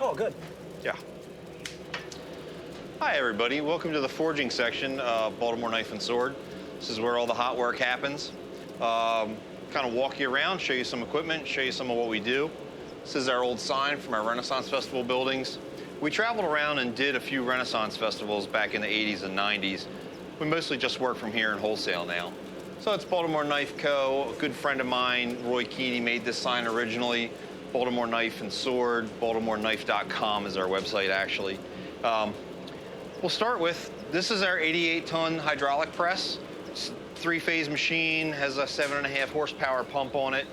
Oh, good. Yeah. Hi, everybody. Welcome to the forging section of Baltimore Knife and Sword. This is where all the hot work happens. Kind of walk you around, show you some equipment, show you some of what we do. This is our old sign from our Renaissance Festival buildings. We traveled around and did a few Renaissance festivals back in the 80s and 90s. We mostly just work from here in wholesale now. So it's Baltimore Knife Co. A good friend of mine, Roy Keeney, made this sign originally. Baltimore Knife and Sword, baltimoreknife.com is our website, actually. We'll start with, this is our 88-ton hydraulic press. It's a three-phase machine, has a 7.5 horsepower pump on it.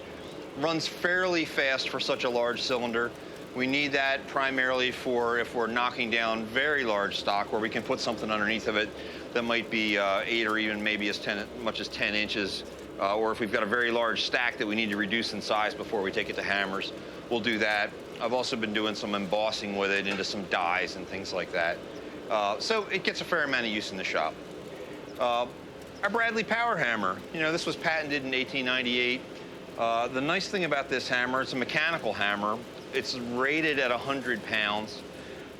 Runs fairly fast for such a large cylinder. We need that primarily for if we're knocking down very large stock where we can put something underneath of it that might be 8 or even maybe as much as 10 inches. Or if we've got a very large stack that we need to reduce in size before we take it to hammers, we'll do that. I've also been doing some embossing with it into some dies and things like that. So it gets a fair amount of use in the shop. Our Bradley power hammer, you know, this was patented in 1898. The nice thing about this hammer, it's a mechanical hammer. It's rated at 100 pounds.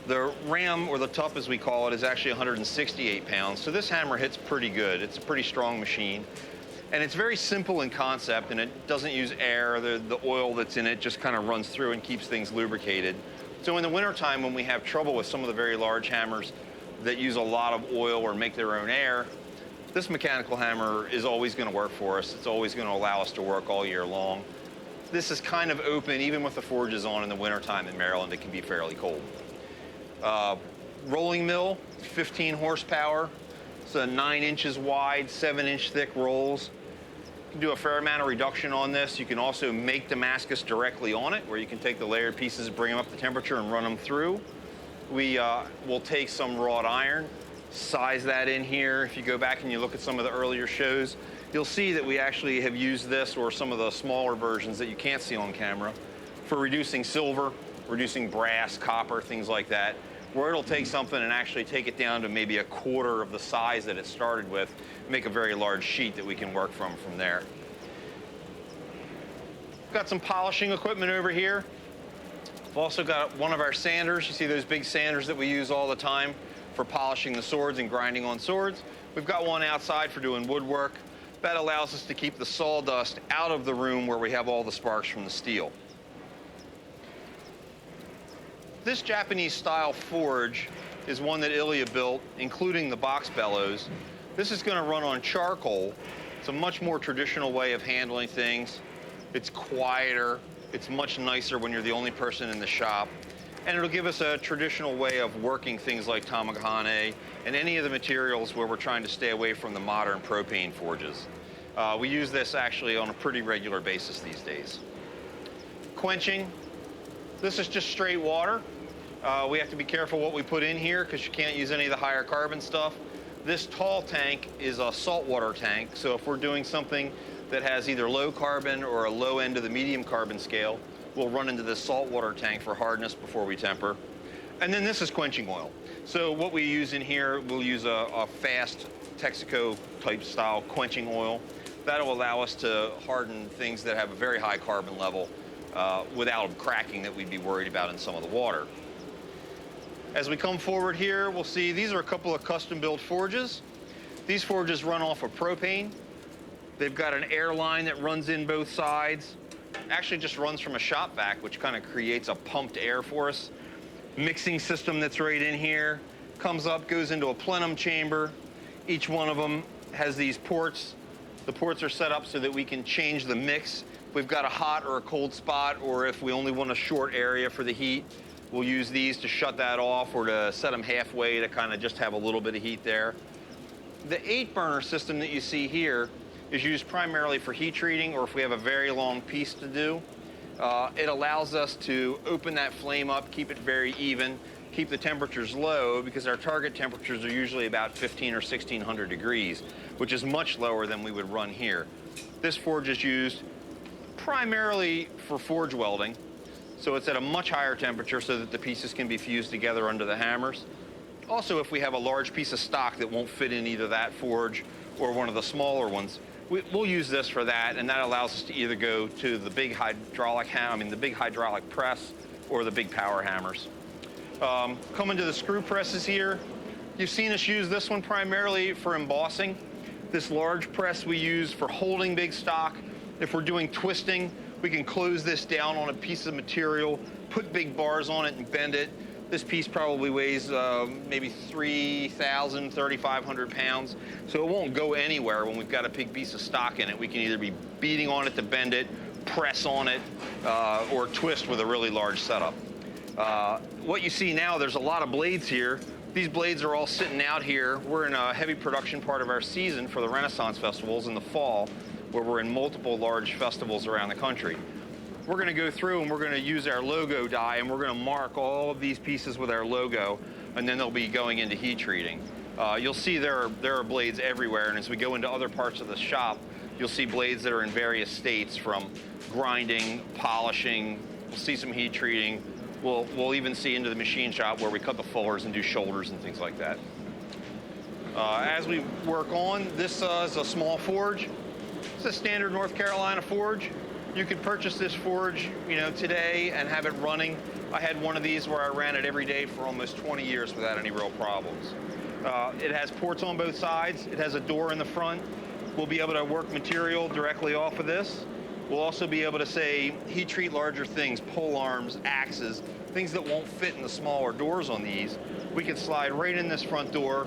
The ram, or the tup as we call it, is actually 168 pounds. So this hammer hits pretty good. It's a pretty strong machine. And it's very simple in concept, and it doesn't use air. The oil that's in it just kind of runs through and keeps things lubricated. So in the wintertime, when we have trouble with some of the very large hammers that use a lot of oil or make their own air, this mechanical hammer is always going to work for us. It's always going to allow us to work all year long. This is kind of open, even with the forges on in the wintertime in Maryland, it can be fairly cold. Rolling mill, 15 horsepower. It's 9 inches wide, 7-inch thick rolls. You can do a fair amount of reduction on this. You can also make Damascus directly on it, where you can take the layered pieces, bring them up to temperature, and run them through. We will take some wrought iron, size that in here. If you go back and you look at some of the earlier shows, you'll see that we actually have used this, or some of the smaller versions that you can't see on camera, for reducing silver, reducing brass, copper, things like that, where it'll take something and actually take it down to maybe a quarter of the size that it started with, make a very large sheet that we can work from there. Got some polishing equipment over here. We've also got one of our sanders. You see those big sanders that we use all the time for polishing the swords and grinding on swords. We've got one outside for doing woodwork. That allows us to keep the sawdust out of the room where we have all the sparks from the steel. This Japanese style forge is one that Ilya built, including the box bellows. This is going to run on charcoal. It's a much more traditional way of handling things. It's quieter. It's much nicer when you're the only person in the shop. And it'll give us a traditional way of working things like tamagane and any of the materials where we're trying to stay away from the modern propane forges. We use this actually on a pretty regular basis these days. Quenching. This is just straight water. We have to be careful what we put in here because you can't use any of the higher carbon stuff. This tall tank is a saltwater tank, so if we're doing something that has either low carbon or a low end of the medium carbon scale, we'll run into this saltwater tank for hardness before we temper. And then this is quenching oil. So what we use in here, we'll use a fast Texaco type style quenching oil. That'll allow us to harden things that have a very high carbon level without cracking that we'd be worried about in some of the water. As we come forward here, we'll see these are a couple of custom-built forges. These forges run off of propane. They've got an air line that runs in both sides. Actually just runs from a shop vac, which kind of creates a pumped air for us. Mixing system that's right in here. Comes up, goes into a plenum chamber. Each one of them has these ports. The ports are set up so that we can change the mix. If we've got a hot or a cold spot, or if we only want a short area for the heat, we'll use these to shut that off or to set them halfway to kind of just have a little bit of heat there. The 8-burner system that you see here is used primarily for heat treating, or if we have a very long piece to do. It allows us to open that flame up, keep it very even, keep the temperatures low, because our target temperatures are usually about 15 or 1600 degrees, which is much lower than we would run here. This forge is used primarily for forge welding. So it's at a much higher temperature so that the pieces can be fused together under the hammers. Also, if we have a large piece of stock that won't fit in either that forge or one of the smaller ones, we'll use this for that, and that allows us to either go to the big hydraulic press or the big power hammers. Coming to the screw presses here, you've seen us use this one primarily for embossing. This large press we use for holding big stock. If we're doing twisting, we can close this down on a piece of material, put big bars on it and bend it. This piece probably weighs maybe 3,000, 3,500 pounds, so it won't go anywhere when we've got a big piece of stock in it. We can either be beating on it to bend it, press on it, or twist with a really large setup. What you see now, there's a lot of blades here. These blades are all sitting out here. We're in a heavy production part of our season for the Renaissance festivals in the fall, where we're in multiple large festivals around the country. We're going to go through and we're going to use our logo die, and we're going to mark all of these pieces with our logo, and then they'll be going into heat treating. You'll see there are blades everywhere, and as we go into other parts of the shop, you'll see blades that are in various states, from grinding, polishing. We'll see some heat treating. We'll even see into the machine shop where we cut the fullers and do shoulders and things like that. As we work on, this is a small forge. It's a standard North Carolina forge. You could purchase this forge, today and have it running. I had one of these where I ran it every day for almost 20 years without any real problems. It has ports on both sides. It has a door in the front. We'll be able to work material directly off of this. We'll also be able to, say, heat treat larger things, pole arms, axes, things that won't fit in the smaller doors on these. We can slide right in this front door,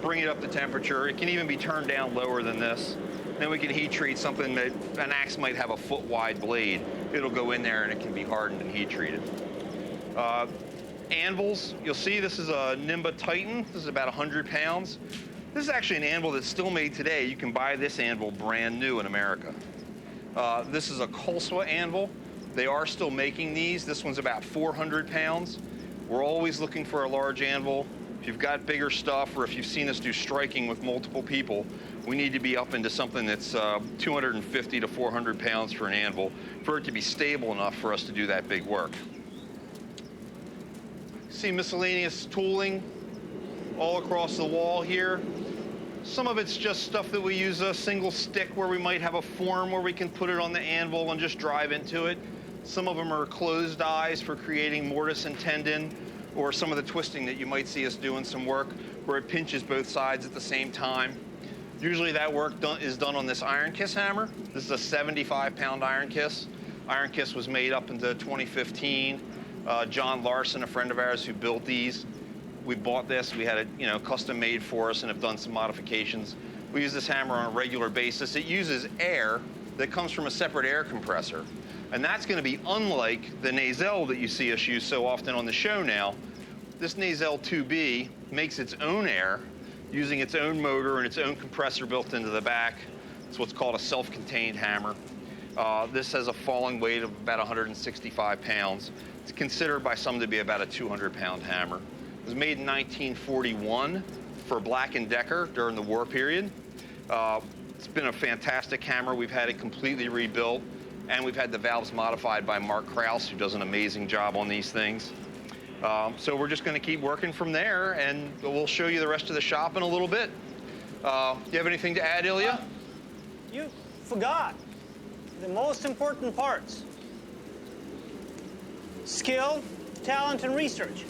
bring it up to temperature. It can even be turned down lower than this. Then we can heat treat something that an axe might have a foot-wide blade. It'll go in there and it can be hardened and heat treated. Anvils, you'll see this is a Nimba Titan. This is about 100 pounds. This is actually an anvil that's still made today. You can buy this anvil brand new in America. This is a Kolswa anvil. They are still making these. This one's about 400 pounds. We're always looking for a large anvil. If you've got bigger stuff, or if you've seen us do striking with multiple people, we need to be up into something that's 250 to 400 pounds for an anvil for it to be stable enough for us to do that big work. See miscellaneous tooling all across the wall here. Some of it's just stuff that we use a single stick where we might have a form where we can put it on the anvil and just drive into it. Some of them are closed dies for creating mortise and tendon, or some of the twisting that you might see us doing some work where it pinches both sides at the same time. Usually that work is done on this iron kiss hammer. This is a 75-pound iron kiss. Iron kiss was made up into 2015. John Larson, a friend of ours who built these, we bought this. We had it, custom made for us and have done some modifications. We use this hammer on a regular basis. It uses air that comes from a separate air compressor. And that's going to be unlike the Nacelle that you see us use so often on the show now. This Nacelle 2B makes its own air using its own motor and its own compressor built into the back. It's what's called a self-contained hammer. This has a falling weight of about 165 pounds. It's considered by some to be about a 200-pound hammer. It was made in 1941 for Black & Decker during the war period. It's been a fantastic hammer. We've had it completely rebuilt, and we've had the valves modified by Mark Krause, who does an amazing job on these things. So we're just going to keep working from there, and we'll show you the rest of the shop in a little bit. Do you have anything to add, Ilya? You forgot the most important parts. Skill, talent, and research.